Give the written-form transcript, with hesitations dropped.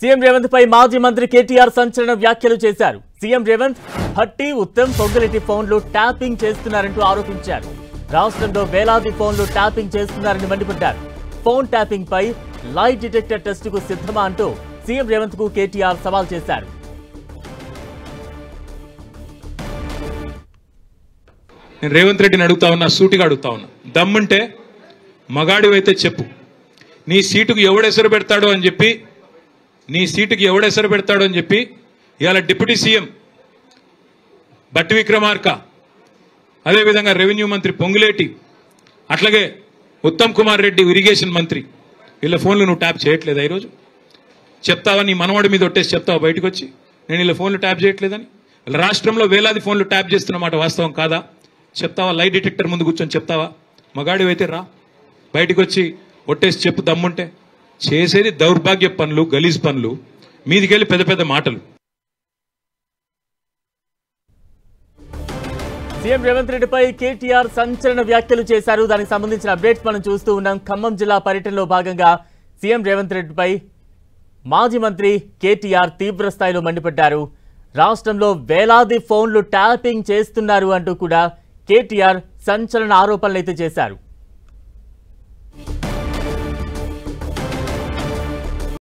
CM Revanth పై మాజీ మంత్రి కేటీఆర్ సంచలన వ్యాఖ్యలు చేశారు. సీఎం రేవంత్ భట్టి, ఉత్తమ్, పొంగులేటి ఫోన్లు ట్యాపింగ్ చేస్తున్నారంటూ ఆరోపించారు. రాష్ట్రంలో వేలాది ఫోన్లు ట్యాపింగ్ చేస్తున్నారని మండిపడ్డారు. ఫోన్ ట్యాపింగ్ పై లై డిటెక్టర్ టెస్టుకు సిద్ధమా అంటూ సీఎం రేవంత్ కు కేటీఆర్ సవాల్ చేశారు. నేను రేవంత్ రెడ్డిని అడుగుతా ఉన్నా, సూటిగా అడుగుతా ఉన్నా, దమ్ముంటే మగాడివైతే చెప్పు, నీ సీటుకు ఎవడెసరు పెడతాడో అని చెప్పి ఇవాళ డిప్యూటీ సీఎం భట్టి విక్రమార్క, అదేవిధంగా రెవెన్యూ మంత్రి పొంగులేటి, అట్లాగే ఉత్తమ్ కుమార్ రెడ్డి ఇరిగేషన్ మంత్రి, వీళ్ళ ఫోన్లు నువ్వు ట్యాప్ చేయట్లేదా? ఈరోజు చెప్తావా? నీ మనవాడి మీద ఒట్టేసి చెప్తావా బయటకు వచ్చి నేను వీళ్ళ ఫోన్లు ట్యాప్ చేయట్లేదని? రాష్ట్రంలో వేలాది ఫోన్లు ట్యాప్ చేస్తున్నమాట వాస్తవం కాదా? చెప్తావా? లై డిటెక్టర్ ముందు కూర్చొని చెప్తావా? మగాడివైతే రా, బయటకు వచ్చి ఒట్టేసి చెప్పు దమ్ముంటే. చేసేది దౌర్భాగ్య పనులు, గలీజ్ పనులు, మీదికెళ్ళి పెద్ద పెద్ద మాటలు. సీఎం రేవంత్ రెడ్డిపై కేటీఆర్ సంచలన వ్యాఖ్యలు చేశారు. దానికి సంబంధించిన అప్డేట్స్ మనం చూస్తూ ఉన్నాం. ఖమ్మం జిల్లా పర్యటనలో భాగంగా సీఎం రేవంత్ రెడ్డిపై మాజీ మంత్రి కేటీఆర్ తీవ్ర స్థాయిలో మండిపడ్డారు. రాష్ట్రంలో వేలాది ఫోన్లు ట్యాపింగ్ చేస్తున్నారు అంటూ కూడా కేటీఆర్ సంచలన ఆరోపణలైతే చేశారు.